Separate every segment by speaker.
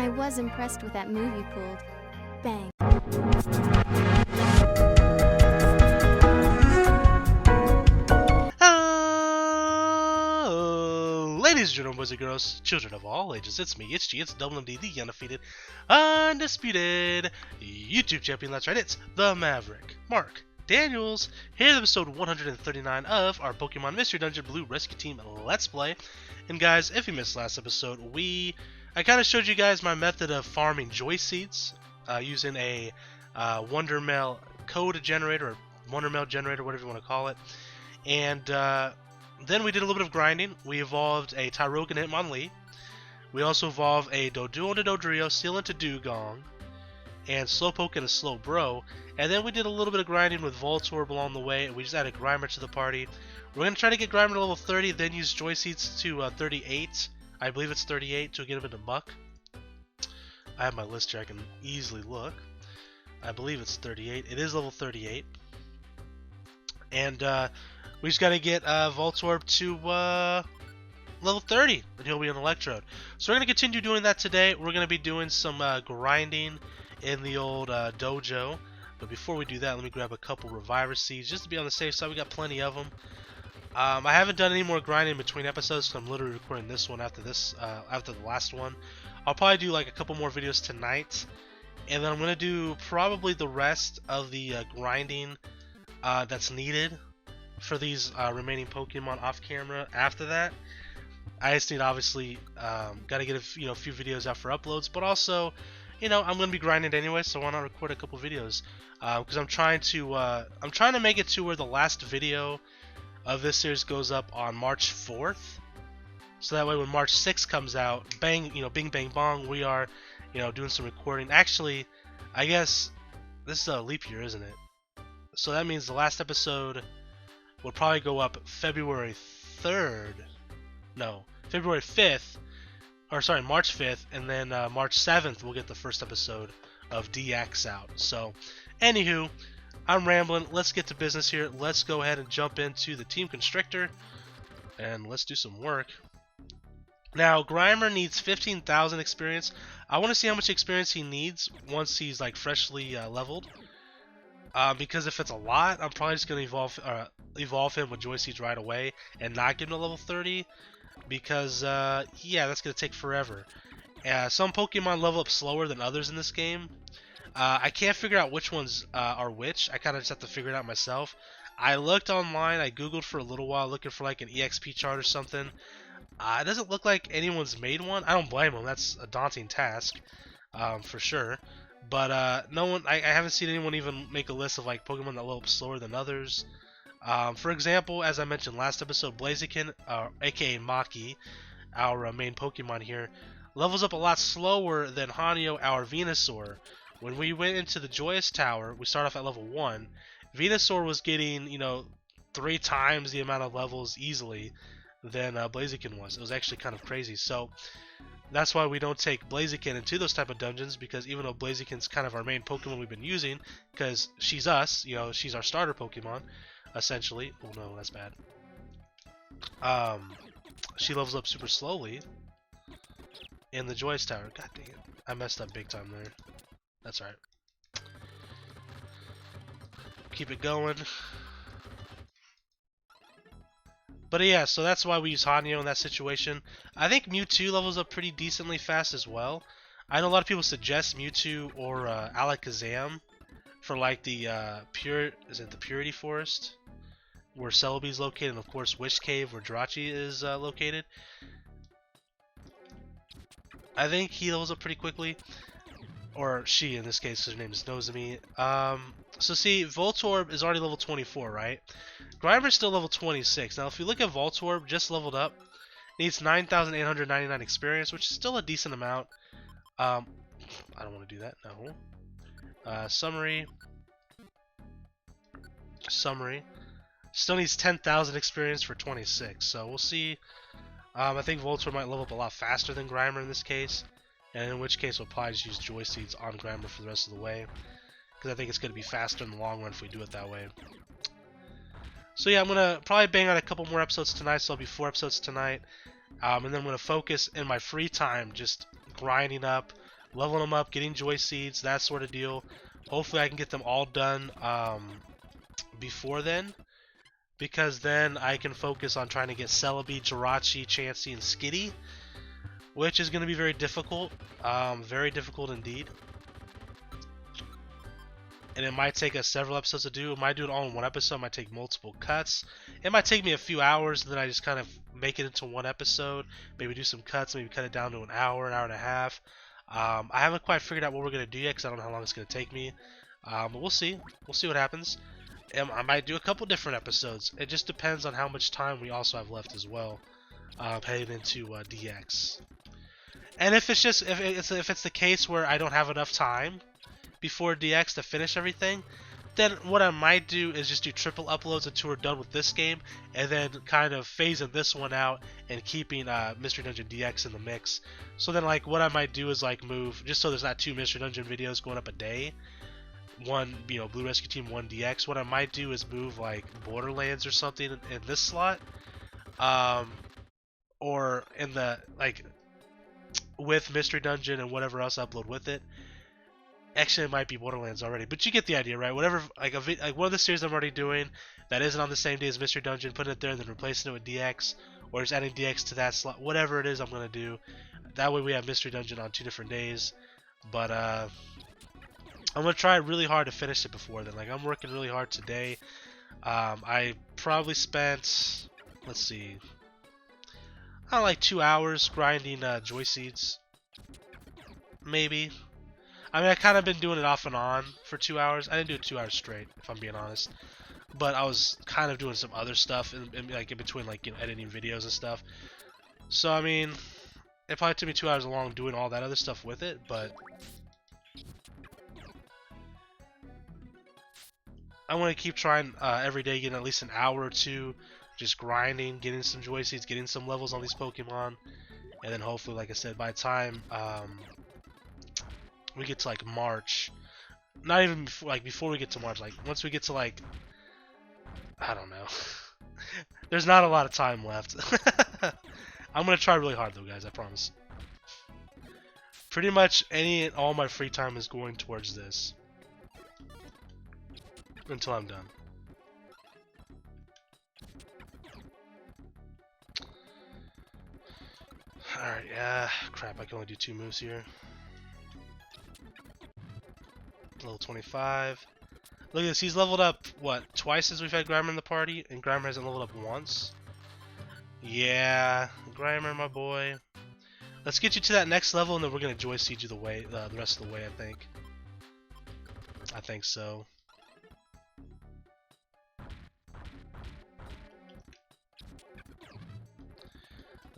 Speaker 1: I was impressed with that move you pulled. Bang.
Speaker 2: Ladies and gentlemen, boys and girls, children of all ages, it's me, it's G, it's WMD, the undefeated, undisputed YouTube champion. That's right, it's the Maverick, Mark Daniels, here at episode 139 of our Pokemon Mystery Dungeon Blue Rescue Team Let's Play. And guys, if you missed last episode, I kind of showed you guys my method of farming Joy Seeds using a Wonder Mail code generator, or Wonder Mail generator, whatever you want to call it. And then we did a little bit of grinding. We evolved a Tyrogue and Hitmonlee. We also evolved a Doduo and a Dodrio, Seal into Dugong, and Slowpoke and a Slowbro. And then we did a little bit of grinding with Voltorb along the way, and we just added Grimer to the party. We're going to try to get Grimer to level 30, then use Joy Seeds to 38. I believe it's 38 to get him into Muck. I have my list here, I can easily look. I believe it's 38. It is level 38. And we just got to get Voltorb to level 30, and he'll be an Electrode. So we're going to continue doing that today. We're going to be doing some grinding in the old dojo. But before we do that, let me grab a couple Reviver Seeds just to be on the safe side. We got plenty of them. I haven't done any more grinding between episodes, so I'm literally recording this one after the last one. I'll probably do like a couple more videos tonight, and then I'm going to do probably the rest of the grinding that's needed for these remaining Pokemon off camera after that. I just need, obviously, got to get a few videos out for uploads, but also, I'm going to be grinding anyway, so why not record a couple videos? Because I'm trying to make it to where the last video of this series goes up on March 4th, so that way when March 6th comes out, bang, bing bang bong, we are, doing some recording. Actually, I guess this is a leap year, isn't it? So that means the last episode will probably go up February 5th, or sorry, March 5th, and then March 7th we'll get the first episode of DX out. So, anywho, I'm rambling. Let's get to business here. Let's go ahead and jump into the Team Constrictor, and let's do some work. Now, Grimer needs 15,000 experience. I want to see how much experience he needs once he's like freshly leveled. Because if it's a lot, I'm probably just going to evolve him with Joy Seeds right away and not give him to level 30. Because, yeah, that's going to take forever. Some Pokemon level up slower than others in this game. I can't figure out which ones are which. I kind of just have to figure it out myself. I looked online, I googled for a little while looking for like an EXP chart or something. It doesn't look like anyone's made one. I don't blame them. That's a daunting task, for sure. But no one, I haven't seen anyone even make a list of like Pokemon that level up slower than others. For example, as I mentioned last episode, Blaziken, aka Maki, our main Pokemon here, levels up a lot slower than Hanyo, our Venusaur. When we went into the Joyous Tower, we start off at level 1. Venusaur was getting, 3 times the amount of levels easily than Blaziken was. It was actually kind of crazy. So that's why we don't take Blaziken into those type of dungeons, because even though Blaziken's kind of our main Pokemon we've been using, because she's us, she's our starter Pokemon, essentially. Oh no, that's bad. She levels up super slowly in the Joyous Tower. God dang it. I messed up big time there. That's alright. Keep it going. But yeah, so that's why we use Hanyo in that situation. I think Mewtwo levels up pretty decently fast as well. I know a lot of people suggest Mewtwo or Alakazam for like the Purity Forest, where Celebi is located, and of course Wish Cave, where Jirachi is located. I think he levels up pretty quickly. Or she, in this case, her name is Nozomi. So see, Voltorb is already level 24, right? Grimer's still level 26. Now, if you look at Voltorb, just leveled up, needs 9,899 experience, which is still a decent amount. I don't want to do that, no. Summary. Still needs 10,000 experience for 26, so we'll see. I think Voltorb might level up a lot faster than Grimer in this case. And in which case we'll probably just use Joy Seeds on Grimer for the rest of the way, because I think it's going to be faster in the long run if we do it that way. So yeah, I'm going to probably bang out a couple more episodes tonight, so I'll be 4 episodes tonight. And then I'm going to focus in my free time just grinding up leveling them up, getting joy seeds, that sort of deal. Hopefully I can get them all done before then, because then I can focus on trying to get Celebi, Jirachi, Chansey, and Skitty, which is going to be very difficult. Very difficult indeed. And it might take us several episodes to do. It might do it all in one episode. It might take multiple cuts. It might take me a few hours, and then I just kind of make it into one episode. Maybe do some cuts, maybe cut it down to an hour and a half. I haven't quite figured out what we're going to do yet, because I don't know how long it's going to take me. But we'll see. We'll see what happens. I might do a couple different episodes. It just depends on how much time we also have left as well, heading into DX. And if it's just if it's the case where I don't have enough time before DX to finish everything, then what I might do is just do triple uploads until we're done with this game, and then kind of phasing this one out and keeping Mystery Dungeon DX in the mix. So then, like, what I might do is like move, just so there's not 2 Mystery Dungeon videos going up a day. One, you know, Blue Rescue Team, 1 DX. What I might do is move like Borderlands or something in this slot, or in the like with Mystery Dungeon and whatever else I upload with it. Actually, it might be Borderlands already, but you get the idea, right? Whatever, like one of the series I'm already doing that isn't on the same day as Mystery Dungeon, putting it there and then replacing it with DX, or just adding DX to that slot. Whatever it is, I'm gonna do. That way, we have Mystery Dungeon on 2 different days. But I'm gonna try really hard to finish it before then. Like, I'm working really hard today. I probably spent, let's see, I don't know, like 2 hours grinding joy seeds, maybe. I mean, I kind of been doing it off and on for 2 hours. I didn't do it 2 hours straight, if I'm being honest. But I was kind of doing some other stuff like in between, like, you know, editing videos and stuff. So I mean, it probably took me 2 hours along doing all that other stuff with it, but I want to keep trying every day, getting at least an hour or 2, just grinding, getting some joy seeds, getting some levels on these Pokemon, and then hopefully, like I said, by the time we get to like March, not even before we get to March, like once we get to like, I don't know, there's not a lot of time left. I'm gonna try really hard though, guys, I promise. Pretty much any and all my free time is going towards this until I'm done. Alright, yeah, crap, I can only do 2 moves here. Level 25. Look at this, he's leveled up, what, twice since we've had Grimer in the party? And Grimer hasn't leveled up once? Yeah, Grimer, my boy. Let's get you to that next level, and then we're going to joy seed you the rest of the way, I think. I think so.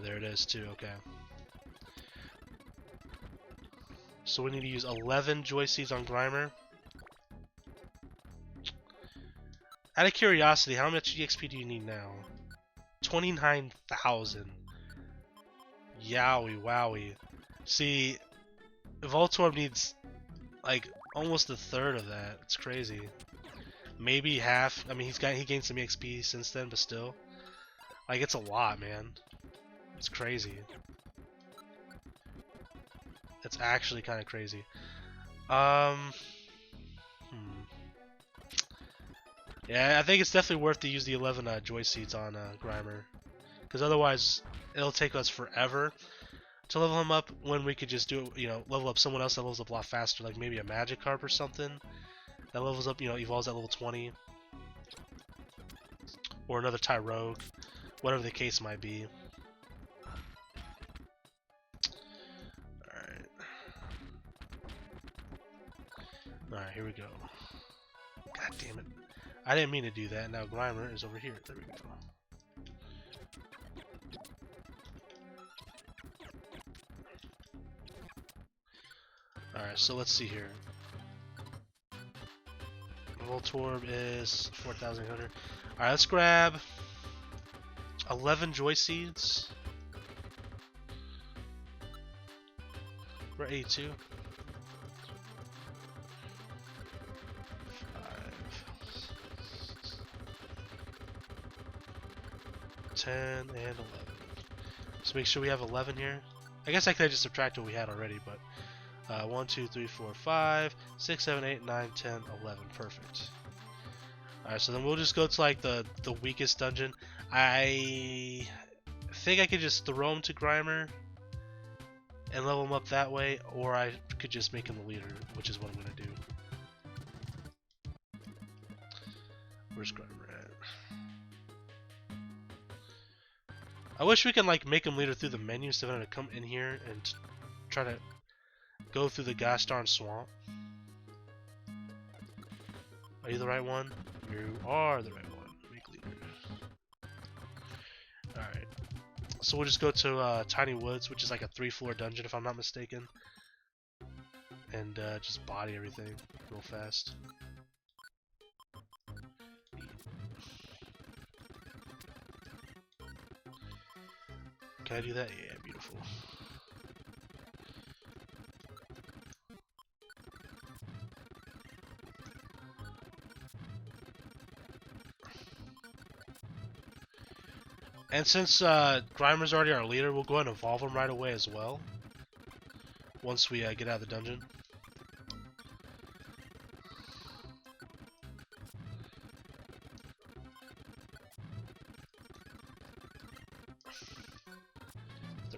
Speaker 2: There it is, too, okay. So we need to use 11 joy seeds on Grimer. Out of curiosity, how much EXP do you need now? 29,000. Yowie wowie. See, Voltorb needs like almost a third of that. It's crazy. Maybe half. I mean, he gained some EXP since then, but still, like, it's a lot, man. It's crazy. It's actually kind of crazy. Yeah, I think it's definitely worth to use the 11 joy seeds on Grimer, because otherwise it'll take us forever to level him up when we could just do it, you know, level up someone else that levels up a lot faster, like maybe a Magikarp or something that levels up, you know, evolves at level 20, or another Tyrogue, whatever the case might be. Alright, here we go. God damn it. I didn't mean to do that. Now Grimer is over here. There we go. Alright, so let's see here. Voltorb is 4,800. Alright, let's grab 11 joy seeds. We're at 82. 10 and 11. Just make sure we have 11 here. I guess I could have just subtracted what we had already, but 1, 2, 3, 4, 5, 6, 7, 8, 9, 10, 11. Perfect. Alright, so then we'll just go to like the weakest dungeon. I think I could just throw him to Grimer and level him up that way, or I could just make him the leader, which is what I'm gonna do. Where's Grimer at? I wish we could like make him leader through the menu instead of having to come in here and try to go through the gosh darn swamp. Are you the right one? You are the right one. Make leader. Alright. So we'll just go to Tiny Woods, which is like a 3-floor dungeon if I'm not mistaken. And just body everything real fast. Can I do that? Yeah, beautiful. And since Grimer's already our leader, we'll go ahead and evolve him right away as well. Once we get out of the dungeon.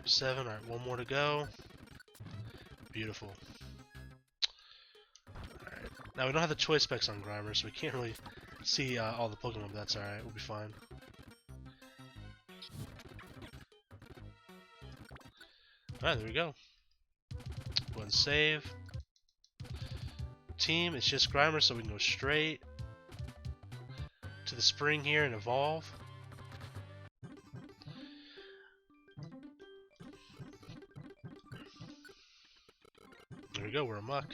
Speaker 2: Seven. Alright, one more to go. Beautiful. Alright. Now we don't have the choice specs on Grimer, so we can't really see all the Pokemon, but that's alright. We'll be fine. Alright, there we go. Go ahead and save. Team, it's just Grimer, so we can go straight to the spring here and evolve. There we go, we're a Muck.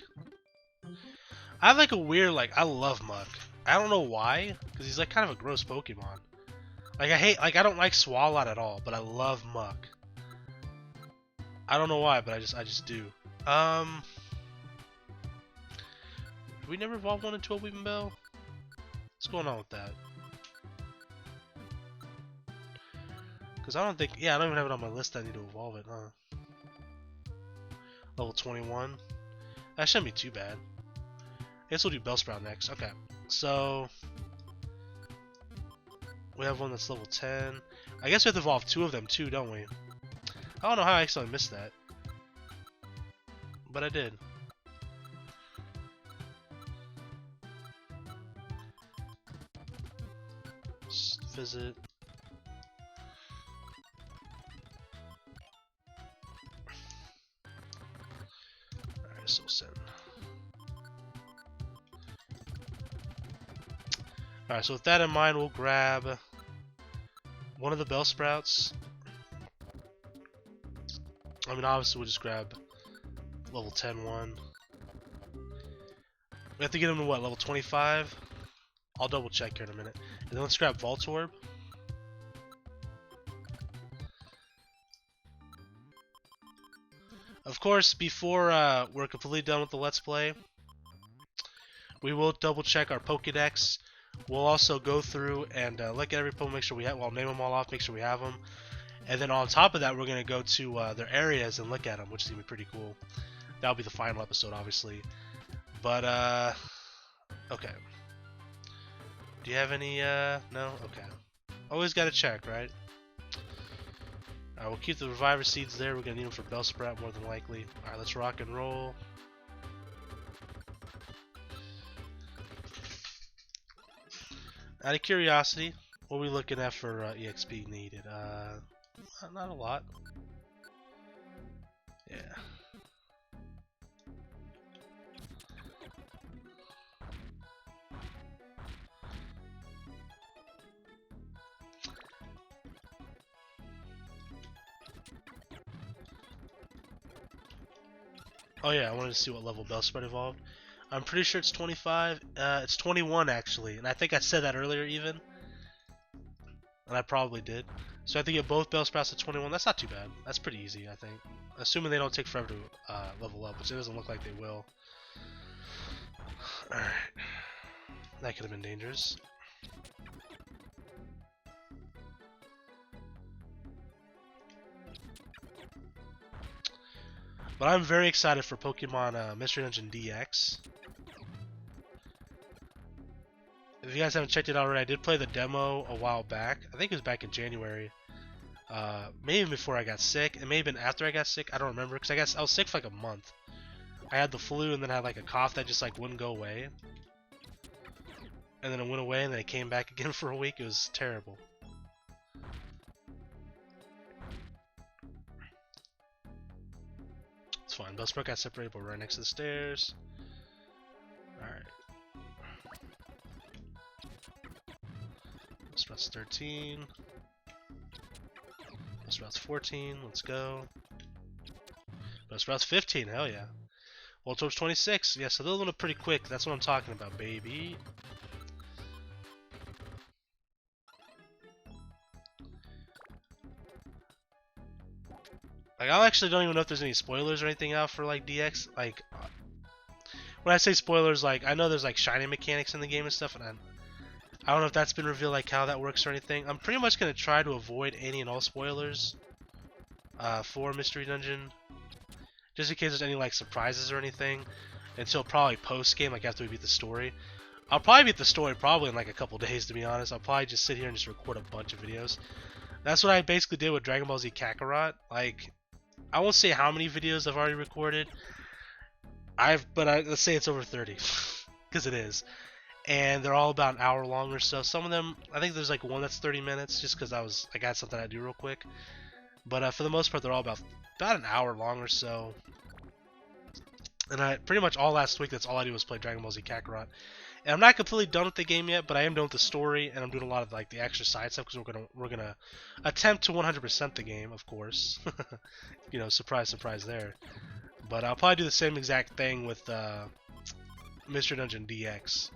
Speaker 2: I have like a weird, I love Muck. I don't know why, because he's like kind of a gross Pokemon. Like I don't like Swalot at all, but I love Muck. I don't know why, but I just do. We never evolved one into a Weepinbell? What's going on with that? Because I don't think, yeah, I don't even have it on my list. I need to evolve it, huh? Level 21. That shouldn't be too bad. I guess we'll do Bellsprout next. Okay, so we have one that's level 10. I guess we have to evolve 2 of them too, don't we? I don't know how I accidentally missed that, but I did. Just visit. Alright, so send. Alright, so with that in mind, we'll grab one of the Bellsprouts. I mean, obviously, we'll just grab level 10 one. We have to get him to what, level 25? I'll double check here in a minute. And then let's grab Voltorb. Of course, before we're completely done with the Let's Play, we will double check our Pokedex. We'll also go through and look at every Pokemon, make sure we have, well, name them all off, make sure we have them. And then on top of that, we're going to go to their areas and look at them, which is going to be pretty cool. That'll be the final episode, obviously. But, okay. Do you have any, no? Okay. Always got to check, right? Alright, we'll keep the Reviver Seeds there. We're going to need them for Bellsprout more than likely. Alright, let's rock and roll. Out of curiosity, what are we looking at for EXP needed? Not a lot. Yeah. Oh yeah, I wanted to see what level Bellsprout evolved. I'm pretty sure it's 25. It's 21 actually, and I think I said that earlier even. And I probably did. So I have to get both Bellsprouts at 21. That's not too bad. That's pretty easy, I think. Assuming they don't take forever to level up, which it doesn't look like they will. Alright. That could have been dangerous. But I'm very excited for Pokemon Mystery Dungeon DX. If you guys haven't checked it out already, I did play the demo a while back. I think it was back in January. Maybe before I got sick. It may have been after I got sick. I don't remember because I was sick for like a month. I had the flu and then I had like a cough that just like wouldn't go away. And then it went away and then it came back again for a week. It was terrible. It's fine. Bellsprout got separated, but we're right next to the stairs. Alright. Bellsprout's 13. Bellsprout's 14. Let's go. Bellsprout's 15. Hell yeah. Voltorb's 26. Yeah, so they'll load up pretty quick. That's what I'm talking about, baby. Like, I actually don't even know if there's any spoilers or anything out for, like, DX. Like, when I say spoilers, like, I know there's, like, shiny mechanics in the game and stuff, and I don't know if that's been revealed, like, how that works or anything. I'm pretty much going to try to avoid any and all spoilers for Mystery Dungeon. Just in case there's any, like, surprises or anything. Until probably post-game, like, after we beat the story. I'll probably beat the story probably in, like, a couple days, to be honest. I'll probably just sit here and just record a bunch of videos. That's what I basically did with Dragon Ball Z Kakarot. Like, I won't say how many videos I've already recorded. Let's say it's over 30, because it is, and they're all about an hour long or so. Some of them, I think there's like one that's 30 minutes, just because I got something I do real quick. But for the most part, they're all about an hour long or so. And pretty much all last week, that's all I did was play Dragon Ball Z Kakarot. And I'm not completely done with the game yet, but I am done with the story, and I'm doing a lot of like the extra side stuff because we're gonna attempt to 100% the game, of course. You know, surprise, surprise there. But I'll probably do the same exact thing with Mystery Dungeon DX.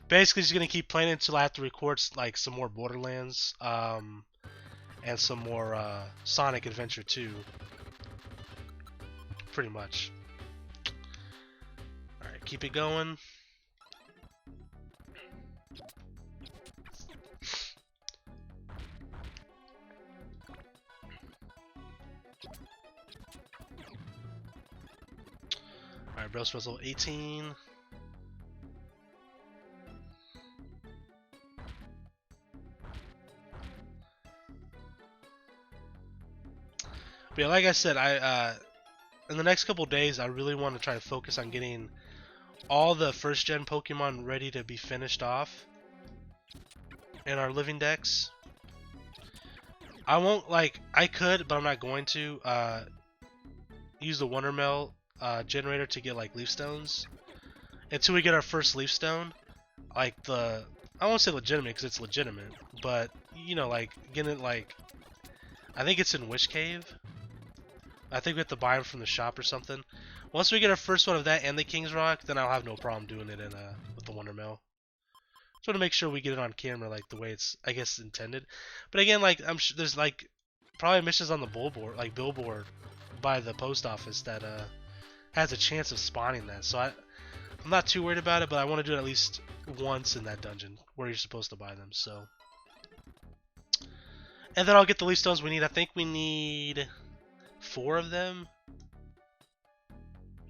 Speaker 2: Basically, just gonna keep playing it until I have to record like some more Borderlands, and some more Sonic Adventure 2. Pretty much. Alright, keep it going. Alright, Bros level 18. But yeah, like I said, in the next couple days, I really want to try to focus on getting all the first gen Pokemon ready to be finished off in our living decks. I won't, like, I could, but I'm not going to use the Wonder Mail generator to get like leaf stones until we get our first leaf stone. Like I won't say legitimate because it's legitimate, but you know, like getting it, like, I think it's in Wish Cave. I think we have to buy them from the shop or something. Once we get our first one of that and the King's Rock, then I'll have no problem doing it in with the Wonder Mail. Just want to make sure we get it on camera like the way it's, I guess, intended. But again, like, I'm sure there's like probably missions on the billboard by the post office that has a chance of spawning that. So I'm not too worried about it, but I want to do it at least once in that dungeon where you're supposed to buy them. So, and then I'll get the leaf stones we need. I think we need 4 of them,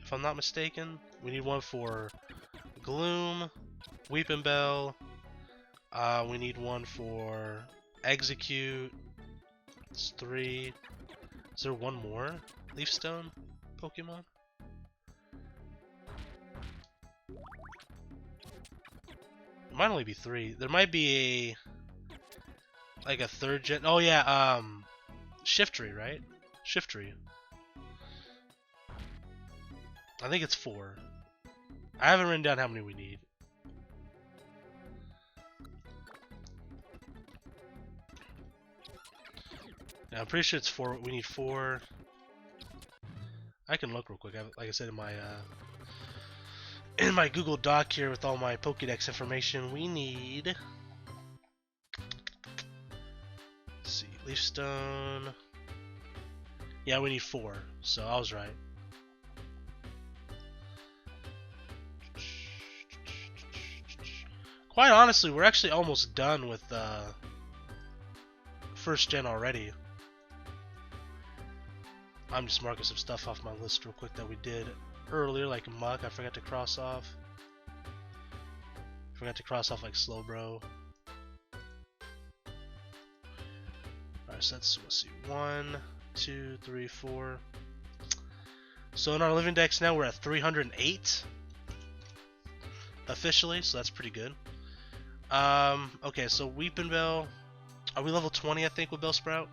Speaker 2: if I'm not mistaken. We need one for Gloom, Weeping Bell. We need one for Execute. It's 3. Is there one more Leaf Stone Pokemon? It might only be 3. There might be like a 3rd gen. Oh yeah, Shiftry, right? Shiftry. I think it's 4. I haven't written down how many we need. Yeah, I'm pretty sure it's 4. We need 4. I can look real quick. Like I said, in my Google Doc here with all my Pokedex information, we need. Let's see, Leaf Stone. Yeah, we need 4. So I was right. Quite honestly, we're actually almost done with first gen already. I'm just marking some stuff off my list real quick that we did earlier, like Muck. I forgot to cross off. Forgot to cross off like Slowbro. Alright, so let's see. 1, 2, 3, 4. So in our living dex now we're at 308 officially, so that's pretty good. Okay, so Weepin' Bell. Are we level 20, I think, with Bellsprout?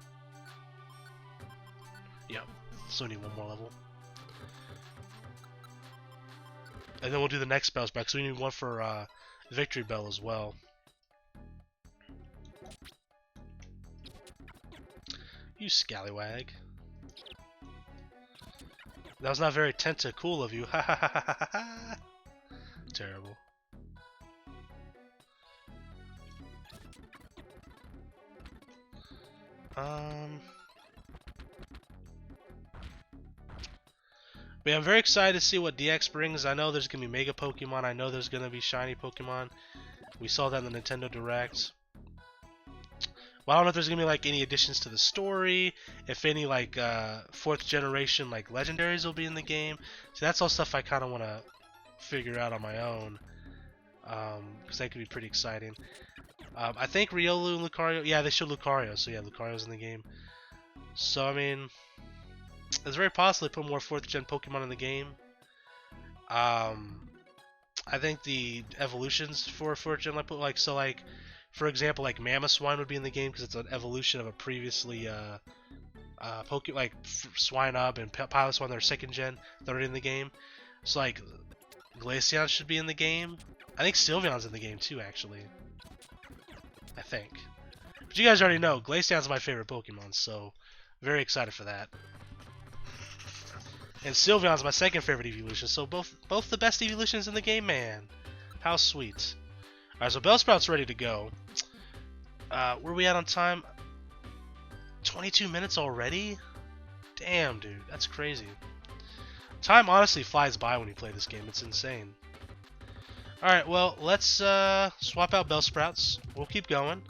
Speaker 2: Yeah, so we need one more level. And then we'll do the next Bellsprout, because we need one for Victory Bell as well. You scallywag. That was not very tentacool of you. Ha ha ha ha ha ha. Terrible. But yeah, I'm very excited to see what DX brings. I know there's gonna be Mega Pokemon. I know there's gonna be Shiny Pokemon. We saw that in the Nintendo Direct. Well, I don't know if there's gonna be like any additions to the story, if any like 4th generation like legendaries will be in the game. So that's all stuff I kind of want to figure out on my own, because that could be pretty exciting. I think Riolu and Lucario, yeah, they showed Lucario, so yeah, Lucario's in the game. So I mean, it's very possible they put more 4th gen Pokemon in the game. I think the evolutions for 4th gen, like so like. For example, like Mamoswine would be in the game because it's an evolution of a previously like Swinub and Piloswine that are 2nd gen that are in the game. So like Glaceon should be in the game. I think Sylveon's in the game too, actually. I think. But you guys already know Glaceon's my favorite Pokemon, so very excited for that. And Sylveon's my 2nd favorite evolution, so both the best evolutions in the game, man. How sweet. Alright, so Bellsprout's ready to go. Where are we at on time? 22 minutes already? Damn, dude. That's crazy. Time honestly flies by when you play this game. It's insane. Alright, well, let's swap out Bellsprouts. We'll keep going.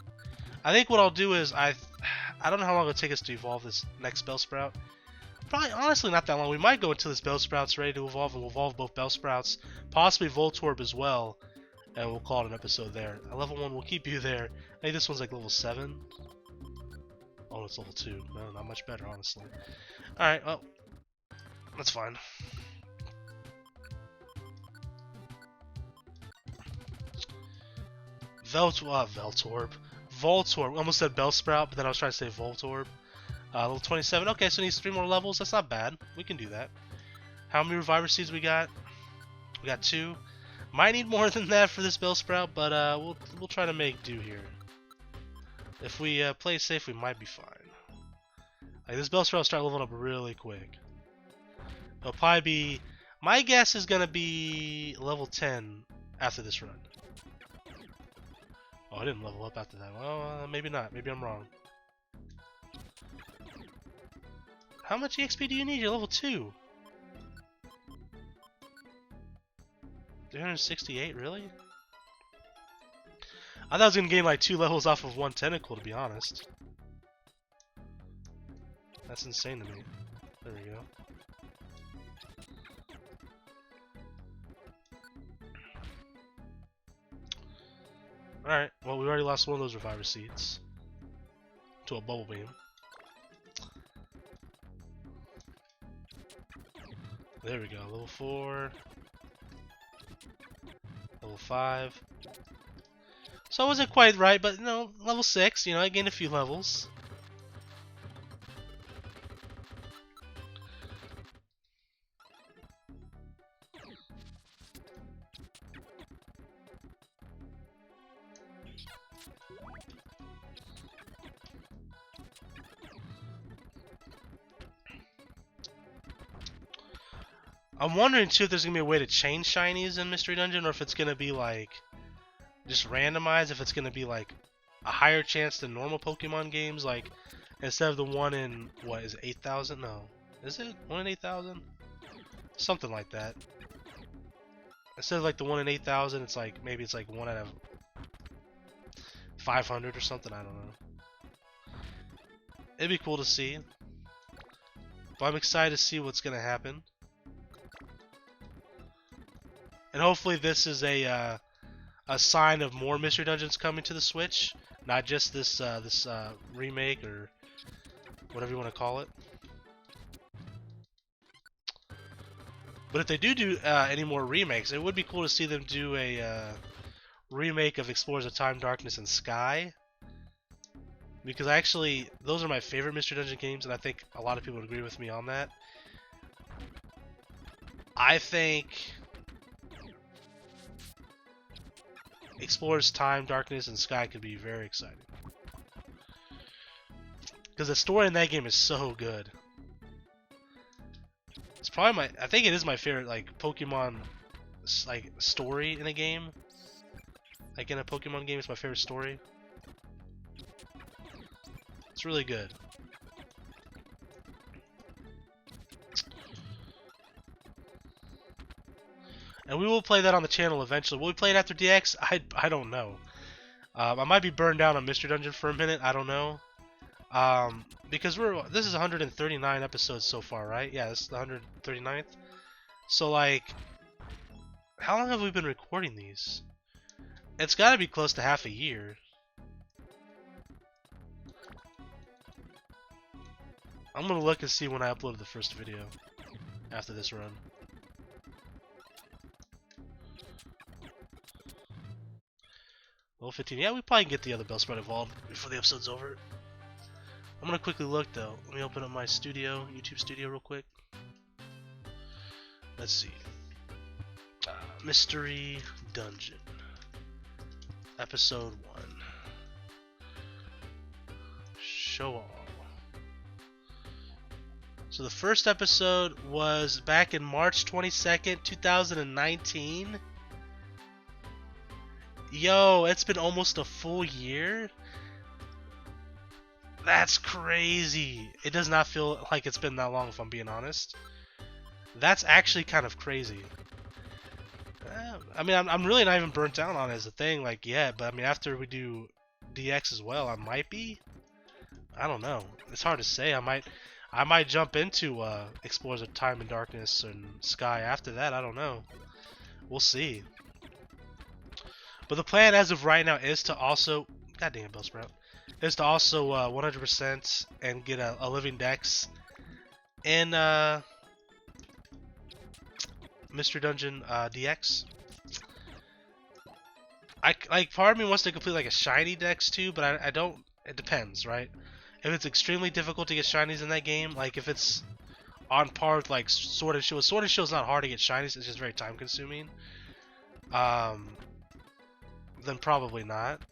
Speaker 2: I think what I'll do is, I don't know how long it'll take us to evolve this next Bellsprout. Probably, honestly, not that long. We might go until this Bellsprout's ready to evolve, and we'll evolve both Bellsprouts. Possibly Voltorb as well. And we'll call it an episode there. At level 1, we'll keep you there. I think this one's like level 7. Oh, it's level 2. No, not much better, honestly. Alright, well, that's fine. Voltorb. Almost said Bellsprout, but then I was trying to say Voltorb. Level 27. Okay, so it needs 3 more levels. That's not bad. We can do that. How many Reviver Seeds we got? We got 2. Might need more than that for this Bellsprout, but we'll try to make do here. If we play safe, we might be fine. Like this Bellsprout will start leveling up really quick. It'll probably be, my guess is gonna be level 10 after this run. Oh, I didn't level up after that. Well, maybe not. Maybe I'm wrong. How much EXP do you need? You're level 2. 368, really? I thought I was gonna gain like 2 levels off of 1 tentacle, to be honest. That's insane to me. There we go. Alright, well, we already lost one of those Reviver Seeds to a Bubble Beam. There we go, level 4. Level 5. So I wasn't quite right, but no, level 6, you know, I gained a few levels. I'm wondering too if there's gonna be a way to change shinies in Mystery Dungeon, or if it's gonna be like just randomized. If it's gonna be like a higher chance than normal Pokemon games, like instead of the one in what is it, 8,000? No, is it 1 in 8,000? Something like that. Instead of like the 1 in 8,000, it's like maybe it's like 1 out of 500 or something. I don't know. It'd be cool to see. But I'm excited to see what's gonna happen. And hopefully this is a sign of more Mystery Dungeons coming to the Switch, not just this remake or whatever you want to call it. But if they do any more remakes, it would be cool to see them do a remake of Explorers of Time, Darkness, and Sky. Because actually, those are my favorite Mystery Dungeon games, and I think a lot of people would agree with me on that. I think Explorers Time, Darkness, and Sky could be very exciting. Because the story in that game is so good. It's probably I think it is my favorite, like, Pokemon, like, story in a game. Like, in a Pokemon game, it's my favorite story. It's really good. And we will play that on the channel eventually. Will we play it after DX? I don't know. I might be burned down on Mystery Dungeon for a minute. I don't know. Because this is 139 episodes so far, right? Yeah, this is the 139th. So, like, how long have we been recording these? It's got to be close to half a year. I'm gonna look and see when I uploaded the first video after this run. Level 15. Yeah, we probably can get the other Bellsprout evolved before the episode's over. I'm gonna quickly look though. Let me open up my studio, YouTube studio, real quick. Let's see. Mystery Dungeon, Episode 1. Show all. So the first episode was back in March 22nd, 2019. Yo, it's been almost a full year? That's crazy. It does not feel like it's been that long, if I'm being honest. That's actually kind of crazy. I mean, I'm really not even burnt down on it as a thing, like, yet, but I mean, after we do DX as well, I might be. I don't know. It's hard to say. I might jump into Explorers of Time and Darkness and Sky after that. I don't know. We'll see. But the plan as of right now is to also... God dang it, Bellsprout. Is to also 100% and get a living dex in Mystery Dungeon DX. Like, part of me wants to complete like a shiny dex too, but I don't... It depends, right? If it's extremely difficult to get shinies in that game, like if it's on par with like Sword and Shield. Sword and Shield is not hard to get shinies, it's just very time consuming. Then probably not.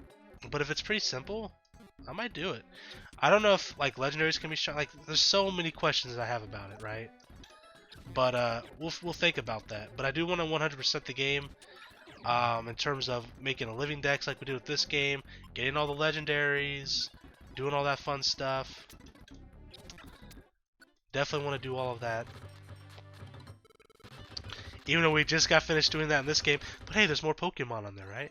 Speaker 2: But if it's pretty simple, I might do it. I don't know if like legendaries can be shiny. Like there's so many questions that I have about it, right? But we'll think about that. But I do want to 100% the game in terms of making a living dex like we did with this game, getting all the legendaries, doing all that fun stuff. Definitely want to do all of that. Even though we just got finished doing that in this game. But hey, there's more Pokemon on there, right?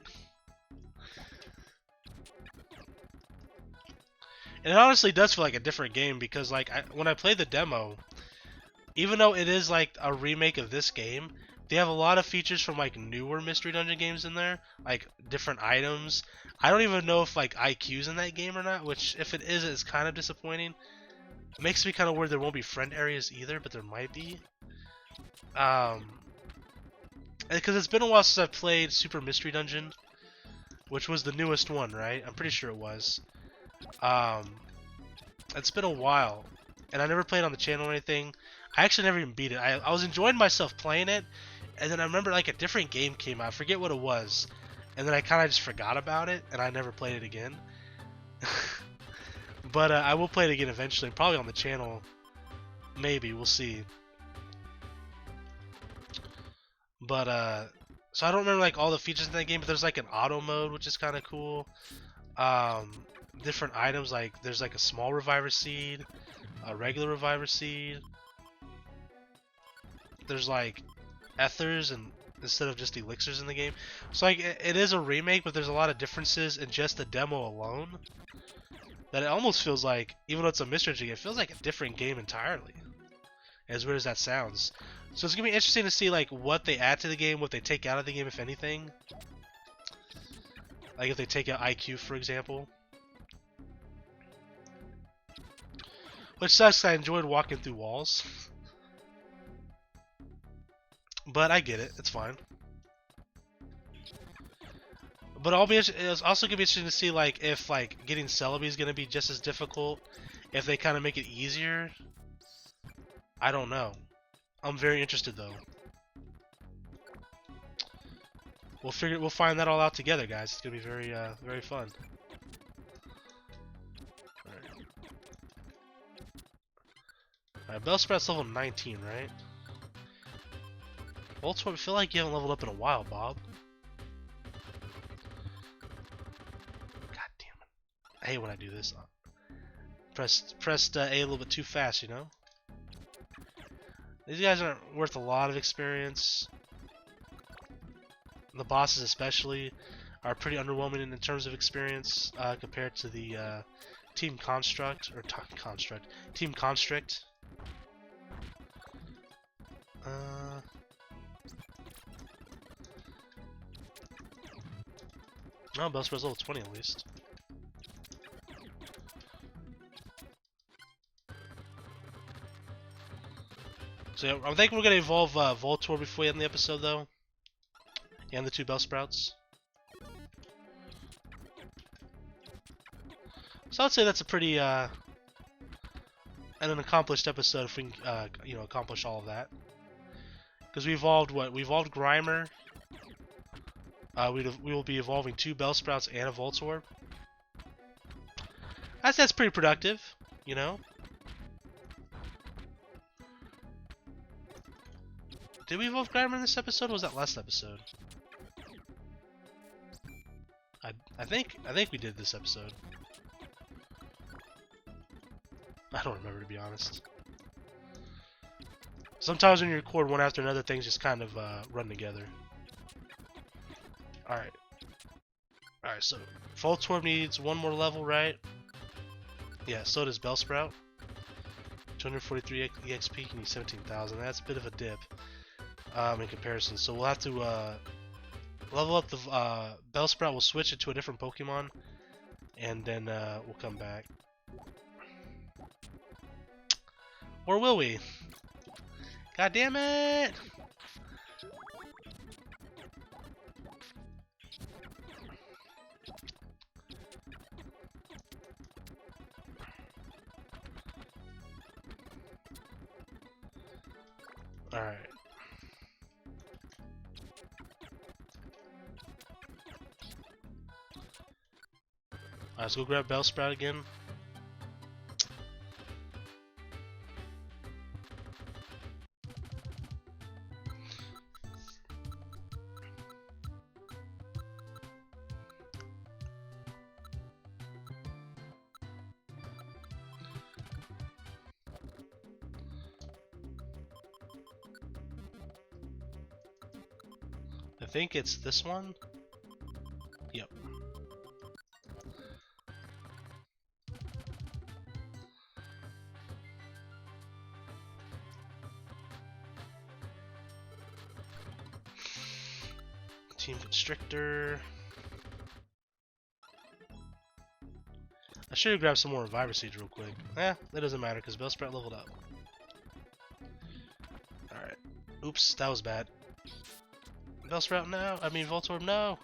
Speaker 2: And it honestly does feel like a different game because like when I played the demo, even though it is like a remake of this game, they have a lot of features from like newer Mystery Dungeon games in there, like different items. I don't even know if like IQ's in that game or not, which if it is, it's kind of disappointing. It makes me kind of worried there won't be friend areas either, but there might be. Because it's been a while since I've played Super Mystery Dungeon, which was the newest one, right? I'm pretty sure it was. It's been a while, and I never played on the channel or anything. I actually never even beat it. I was enjoying myself playing it, and then I remember like a different game came out. I forget what it was, and then I kind of just forgot about it, and I never played it again. But I will play it again eventually, probably on the channel. Maybe, we'll see. But so I don't remember like all the features in that game, but there's like an auto mode, which is kind of cool. Different items, like there's like a small reviver seed, a regular reviver seed. There's like ethers and instead of just elixirs in the game. So like it is a remake, but there's a lot of differences in just the demo alone. That it almost feels like, even though it's a mystery game, it feels like a different game entirely. As weird as that sounds. So it's gonna be interesting to see like what they add to the game, what they take out of the game, if anything. Like if they take out IQ, for example. Which sucks, I enjoyed walking through walls. But I get it, it's fine. But it's also gonna be interesting to see like if like getting Celebi is gonna be just as difficult, if they kind of make it easier. I don't know. I'm very interested though. We'll find that all out together, guys. It's gonna be very very fun. Alright, Bellsprout's level 19, right? Voltorb, I feel like you haven't leveled up in a while, Bob. God damn it. I hate when I do this. Pressed A a little bit too fast, you know? These guys aren't worth a lot of experience. The bosses especially are pretty underwhelming in terms of experience compared to the Team Construct, or Team Constrict. Oh, Bellsprout's level 20 at least. So yeah, I think we're gonna evolve Voltorb before we end the episode, though, and the 2 Bellsprouts. So I'd say that's a pretty and an accomplished episode if we can, you know, accomplish all of that. Because we evolved what? We evolved Grimer. We will be evolving 2 Bellsprouts and a Voltorb. That's pretty productive, you know. Did we evolve Grimer in this episode, or was that last episode? I think we did this episode. I don't remember, to be honest. Sometimes when you record one after another, things just kind of run together. Alright. Alright, so Voltorb needs 1 more level, right? Yeah, so does Bellsprout. 243 EXP, can use 17,000. That's a bit of a dip in comparison. So we'll have to level up the Bellsprout. We'll switch it to a different Pokemon, and then we'll come back. Or will we? God damn it! Alright. Let's go grab Bellsprout again. I think it's this one. Yep. Team Constrictor. I should have grabbed some more Reviver Seeds real quick. That doesn't matter because Bellsprout leveled up. Alright. Oops, that was bad. Bellsprout, no! I mean, Voltorb, no!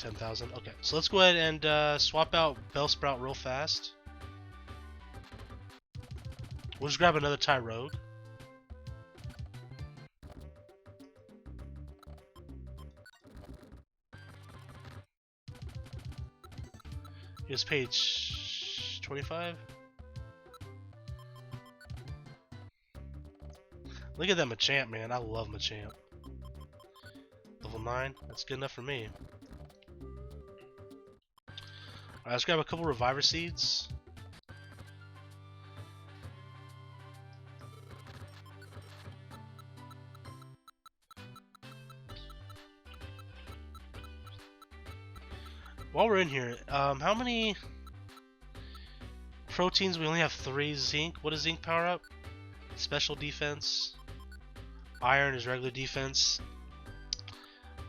Speaker 2: $10,000. Okay, so let's go ahead and swap out Bellsprout real fast. We'll just grab another Tyrogue. Here's page 25. Look at that Machamp, man. I love Machamp. Level 9. That's good enough for me. Alright, let's grab a couple reviver seeds. While we're in here, how many proteins? We only have 3. Zinc. What does zinc power up? Special defense. Iron is regular defense.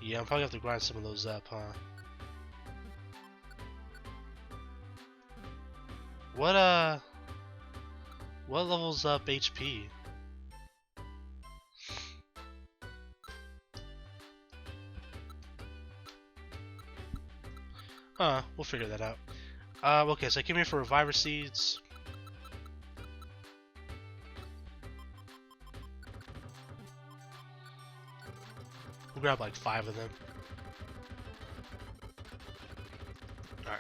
Speaker 2: Yeah, I'm probably have to grind some of those up, huh? What levels up HP? Huh, we'll figure that out. Okay, so I came here for reviver seeds. We'll grab like 5 of them. Alright.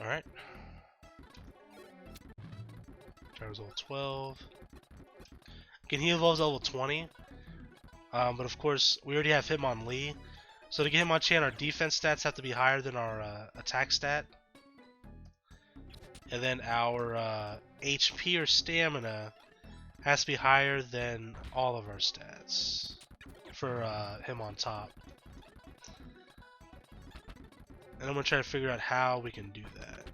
Speaker 2: Alright. Driver's level 12. Can he evolve level 20? But of course, we already have Hitmonlee. So to get Hitmonchan, our defense stats have to be higher than our attack stat. And then our HP or stamina has to be higher than all of our stats for him on top. And I'm going to try to figure out how we can do that.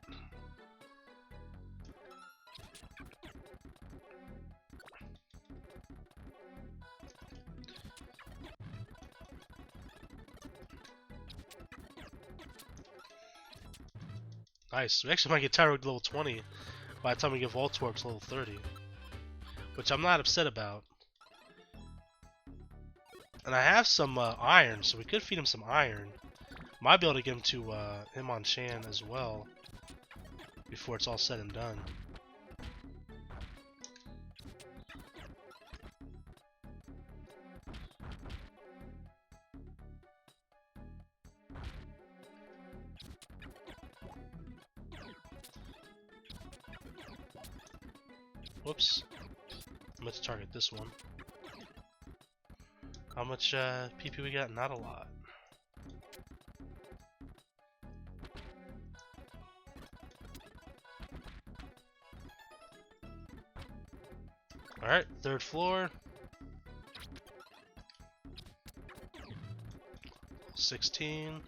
Speaker 2: Nice. We actually might get Tyrog to level 20 by the time we get Voltorb to level 30. Which I'm not upset about. And I have some iron, so we could feed him some iron. Might be able to get him to Hitmonchan as well before it's all said and done. Whoops. I'm going to target this one. How much PP we got? Not a lot. Alright, 3rd floor. 16.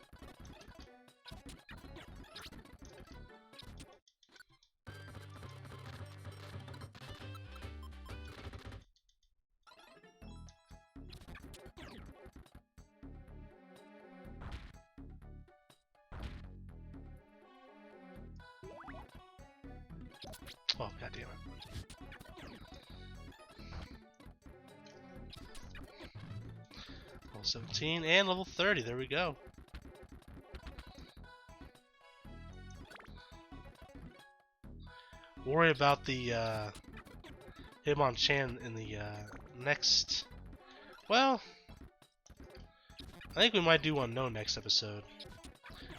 Speaker 2: Oh, god damn it. Level 17 and level 30, there we go. Worry about the Hitmonchan in the next. Well, I think we might do one next episode.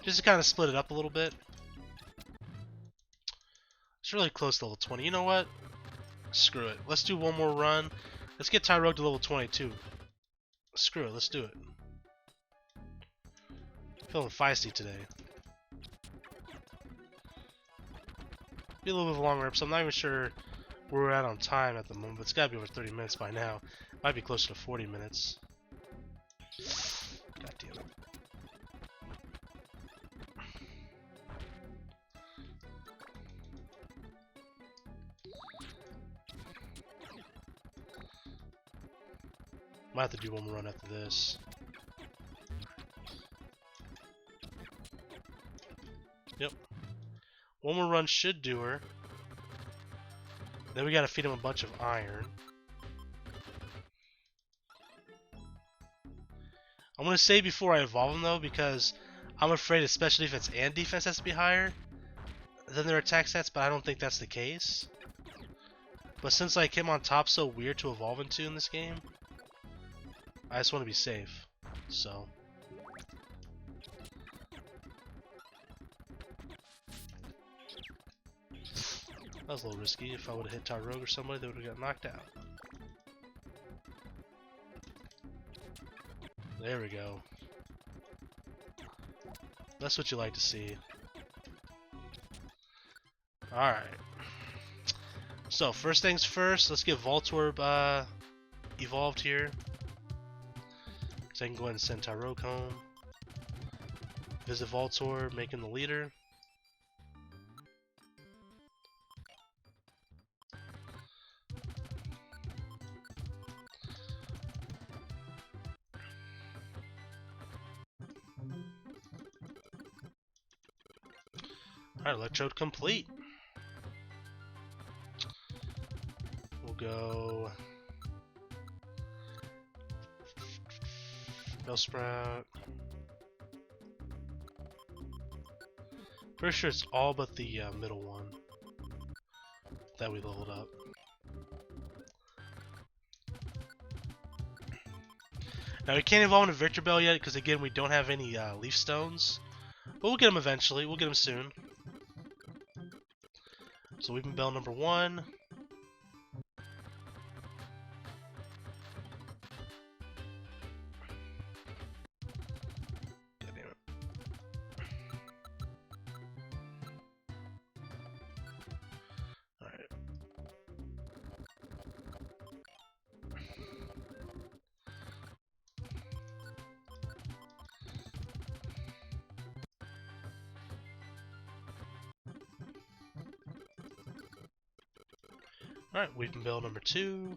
Speaker 2: Just to kind of split it up a little bit. It's really close to level 20. You know what? Screw it. Let's do one more run. Let's get Tyrog to level 22. Screw it. Let's do it. Feeling feisty today. Be a little bit of a longer episode. I'm not even sure where we're at on time at the moment, but it's got to be over 30 minutes by now. Might be closer to 40 minutes. God damn it. Might have to do one more run after this. Yep. One more run should do her. Then we gotta feed him a bunch of iron. I'm gonna say before I evolve him though, because I'm afraid his special defense and defense has to be higher. than their attack stats, but I don't think that's the case. But since like him on top's so weird to evolve into in this game, I just want to be safe. So that was a little risky. If I would have hit Tyrogue or somebody, they would have got knocked out. There we go. That's what you like to see. Alright. So, first things first, let's get Voltorb evolved here. So I can go ahead and send Tyrogue home. Visit Voltorb, make him the leader. Alright, Electrode complete. We'll go Bellsprout. Pretty sure it's all but the middle one that we leveled up. Now we can't evolve into Victor Bell yet because again we don't have any leaf stones, but we'll get them eventually. We'll get them soon. So Weeping Bell number 1. God damn it. Alright. Alright, Weeping Bell number 2.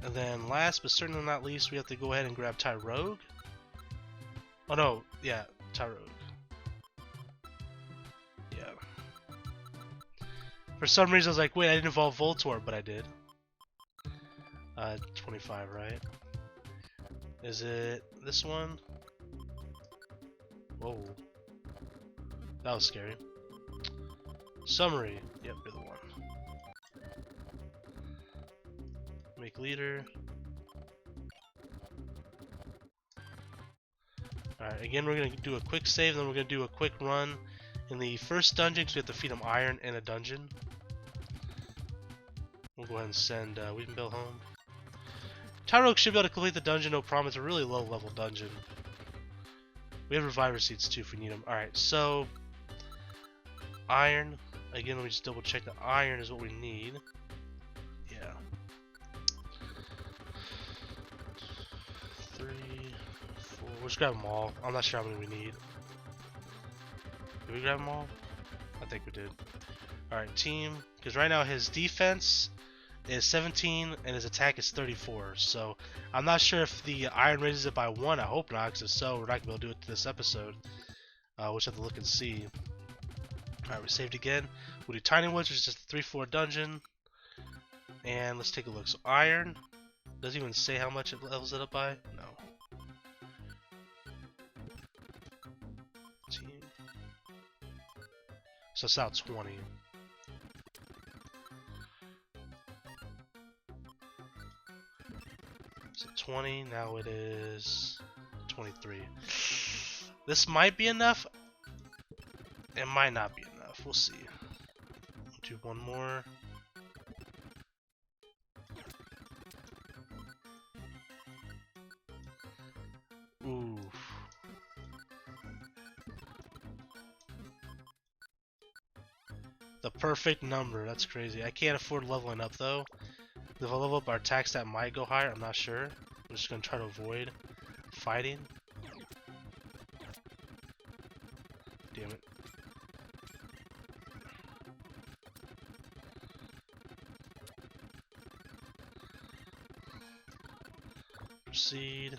Speaker 2: And then last but certainly not least, we have to go ahead and grab Tyrogue. Oh no, yeah, Tyrogue. Yeah. For some reason I was like, wait, I didn't evolve Voltorb, but I did. 25, right? Is it this one? Whoa. That was scary. Summary. Yep, you're the one. Make leader. Alright, again we're going to do a quick save, then we're going to do a quick run in the first dungeon because we have to feed him iron in a dungeon. We'll go ahead and send Weeping Bell home. Tyrogue should be able to complete the dungeon, no problem. It's a really low level dungeon. We have reviver seeds too if we need them. Alright, so iron. Again, let me just double check that iron is what we need. Yeah. 3, 4. We'll just grab them all. I'm not sure how many we need. Did we grab them all? I think we did. Alright, team. Because right now his defense is 17 and his attack is 34. So I'm not sure if the iron raises it by 1. I hope not, because if so, we're not going to be able to do it this episode. We'll just have to look and see. Alright, we saved again. We'll do Tiny Woods, which is just a 3-4 dungeon. And let's take a look. So iron, doesn't even say how much it levels it up by. No. Team. So it's now 20. So 20, now it is 23. This might be enough. It might not be enough. We'll see. Do one more. Ooh. The perfect number. That's crazy. I can't afford leveling up though. If I level up our attack stat might go higher, I'm not sure. I'm just gonna try to avoid fighting. Damn it. Proceed.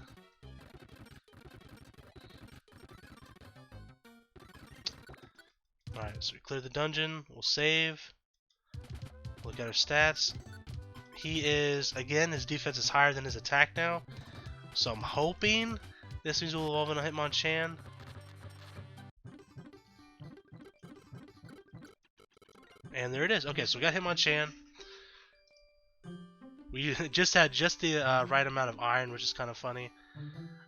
Speaker 2: Alright, so we cleared the dungeon, we'll save. Look at our stats. He is, again, his defense is higher than his attack now. So I'm hoping this means we'll evolve into Hitmonchan. And there it is. Okay, so we got Hitmonchan. We just had the right amount of iron, which is kind of funny.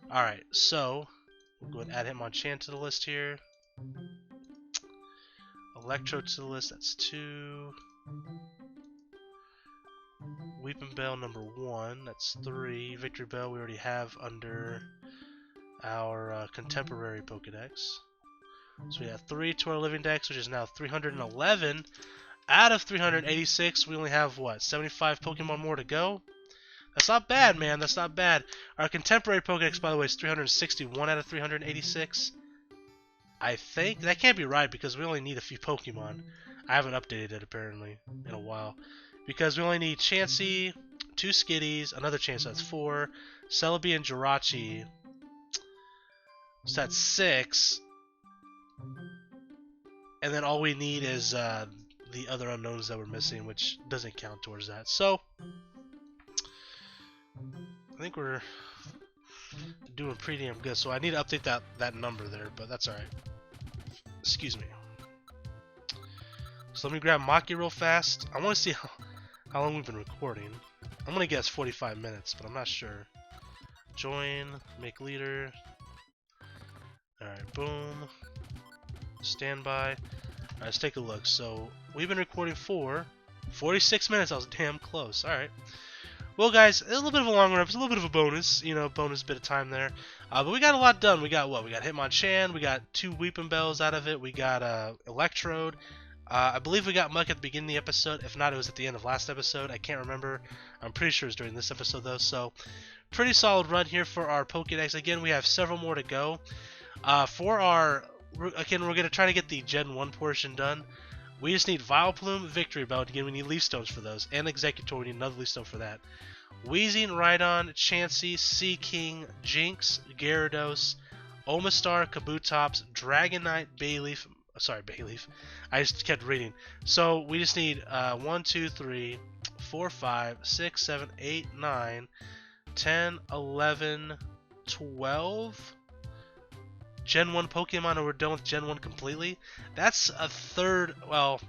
Speaker 2: Alright, so we'll go ahead and add Hitmonchan to the list here. Electro to the list, that's 2. Weeping Bell number 1, that's 3. Victory Bell we already have under our contemporary Pokedex. So we have 3 to our living dex, which is now 311. Out of 386, we only have, what, 75 Pokemon more to go? That's not bad, man. That's not bad. Our contemporary Pokedex, by the way, is 361 out of 386. I think that can't be right because we only need a few Pokemon. I haven't updated it apparently in a while because we only need Chansey, 2 Skitties, another Chansey, that's 4, Celebi and Jirachi. So that's 6, and then all we need is the other unknowns that we're missing, which doesn't count towards that. So I think we're doing pretty damn good. So I need to update that number there, but that's alright. Excuse me. So let me grab Maki real fast. I want to see how long we've been recording. I'm gonna guess 45 minutes, but I'm not sure. Join, make leader. Alright, boom. Standby. Alright, let's take a look. So we've been recording for 46 minutes. I was damn close. Alright. Well, guys, a little bit of a longer episode, a little bit of a bonus, bonus bit of time there. But we got a lot done. We got what? We got Hitmonchan. We got 2 Weeping Bells out of it. We got Electrode. I believe we got Muck at the beginning of the episode. If not, it was at the end of last episode. I can't remember. I'm pretty sure it was during this episode, though. So, pretty solid run here for our Pokedex. Again, we have several more to go. We're going to try to get the Gen 1 portion done. We just need Vileplume, Victory Bell. Again, we need Leaf Stones for those. And Executor, we need another Leaf Stone for that. Weezing, Rhydon, Chansey, Seaking, Jinx, Gyarados, Omastar, Kabutops, Dragonite, Bayleaf. Sorry, Bayleaf. I just kept reading. So we just need 1, 2, 3, 4, 5, 6, 7, 8, 9, 10, 11, 12 Gen 1 Pokemon, and we're done with Gen 1 completely. That's a third. Well,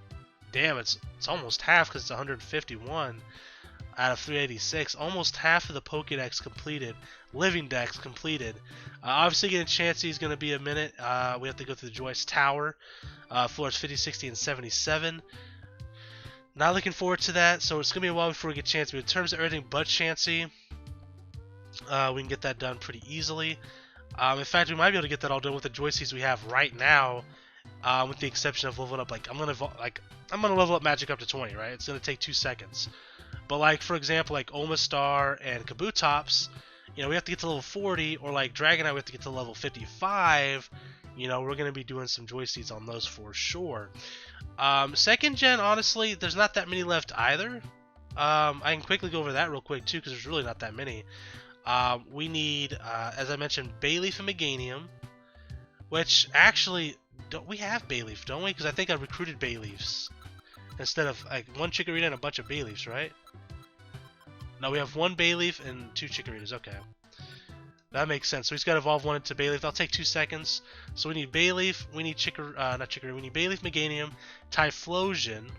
Speaker 2: damn, it's almost half because it's 151 out of 386. Almost half of the Pokedex completed. Living Dex completed. Obviously, getting Chansey is going to be a minute. We have to go through the Joyce Tower. Floors 50, 60, and 77. Not looking forward to that, so it's going to be a while before we get Chansey. But in terms of everything but Chansey, we can get that done pretty easily. In fact, we might be able to get that all done with the Joyceys we have right now, with the exception of leveling up. Like I'm gonna level up Magic up to 20, right? It's gonna take 2 seconds. But like for example, like Omastar and Kabutops, we have to get to level 40, or like Dragonite, we have to get to level 55. We're gonna be doing some Joyceys on those for sure. Second gen, honestly, there's not that many left either. I can quickly go over that real quick too, because there's really not that many. We need, as I mentioned, Bayleaf and Meganium, which actually, don't we have Bayleaf, don't we? Because I think I recruited Bayleafs instead of like 1 Chikorita and a bunch of Bayleafs, right? No, we have 1 Bayleaf and 2 Chikoritas. Okay, that makes sense. So he's got to evolve 1 into Bayleaf. That'll take 2 seconds. So we need Bayleaf. We need not Chikorita. We need Bayleaf, Meganium, Typhlosion.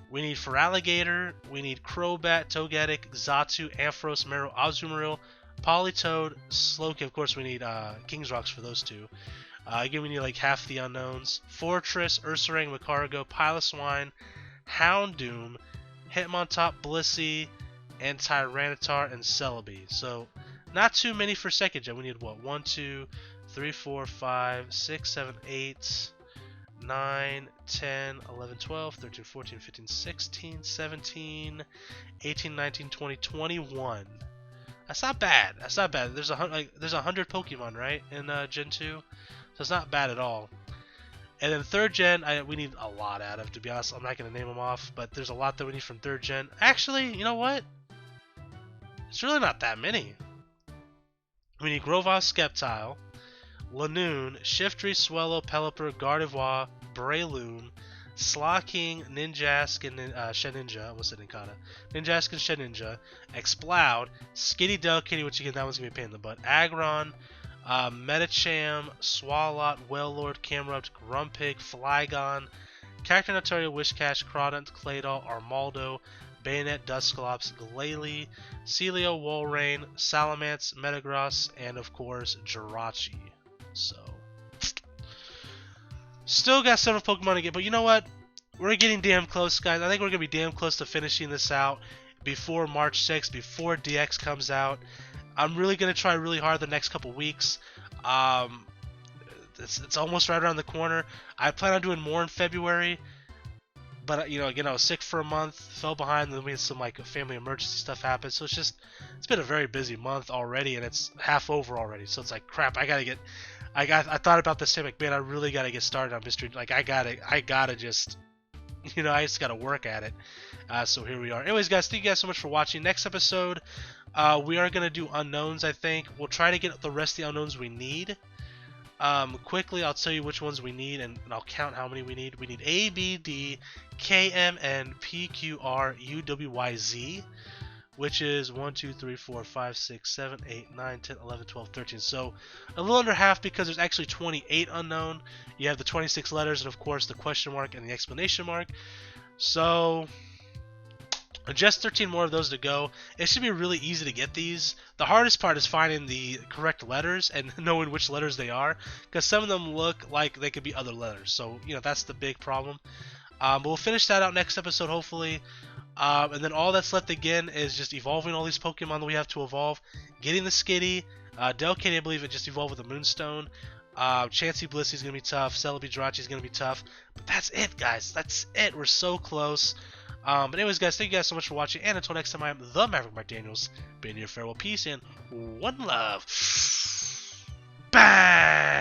Speaker 2: We need Feraligatr, we need Crobat, Togetic, Xatu, Ampharos, Meryl, Azumarill, Politoed, Slowking. Of course, we need King's Rocks for those 2. Again, we need like half the unknowns. Fortress, Ursaring, Magcargo, Piloswine, Houndoom, Hitmontop, Blissey, and Tyranitar and Celebi. So, not too many for second gen. We need what? 1, 2, 3, 4, 5, 6, 7, 8... 9, 10, 11, 12, 13, 14, 15, 16, 17, 18, 19, 20, 21. That's not bad. That's not bad. There's 100 Pokemon, right, in Gen 2? So it's not bad at all. And then third gen, we need a lot out of, to be honest. I'm not going to name them off, but there's a lot that we need from third gen. Actually, you know what? It's really not that many. We need Grovyle, Sceptile, Lanoon, Shiftry, Swellow, Pelipper, Gardevoir, Breloom, Slaking, Ninjask, and Sheninja. What's it, Ninkata? Ninjask and Sheninja. Exploud, Skitty Delkitty, which again, that one's gonna be a pain in the butt. Agron, Metacham, Swalot, Wailord, Camerupt, Grumpig, Flygon, Character Notario, Wishcash, Crawdont, Claydol, Armaldo, Bayonet, Dusclops, Glalie, Celio, Walrein, Salamence, Metagross, and of course, Jirachi. So, still got several Pokemon to get, but you know what? We're getting damn close, guys. I think we're going to be damn close to finishing this out before March 6th, before DX comes out. I'm really going to try really hard the next couple weeks. It's almost right around the corner. I plan on doing more in February, but you know, again, I was sick for a month, fell behind, and then we had some like family emergency stuff happen. So it's been a very busy month already, and it's half over already. So it's like, crap, I thought about this, like, man, I really gotta get started on mystery. Like, I gotta just, you know, I just gotta work at it. So here we are. Anyways, guys, thank you guys so much for watching. Next episode, we are gonna do unknowns. I think we'll try to get the rest of the unknowns we need. Quickly, I'll tell you which ones we need, and I'll count how many we need. We need A, B, D, K, M, N, P, Q, R, U, W, Y, Z. Which is 1, 2, 3, 4, 5, 6, 7, 8, 9, 10, 11, 12, 13. So a little under half because there's actually 28 unknown. You have the 26 letters and of course the question mark and the exclamation mark. So just 13 more of those to go. It should be really easy to get these. The hardest part is finding the correct letters and knowing which letters they are, because some of them look like they could be other letters. So, you know, that's the big problem. But we'll finish that out next episode, hopefully. And then all that's left again is just evolving all these Pokemon that we have to evolve. Getting the Skitty. Delcatty, I believe it just evolved with the Moonstone. Chansey Blissey is going to be tough. Celebi Jirachi is going to be tough. But that's it, guys. That's it. We're so close. But anyways, guys, thank you guys so much for watching. And until next time, I am the Maverick Mark Daniels. Bidding you farewell, peace, and one love. Bang!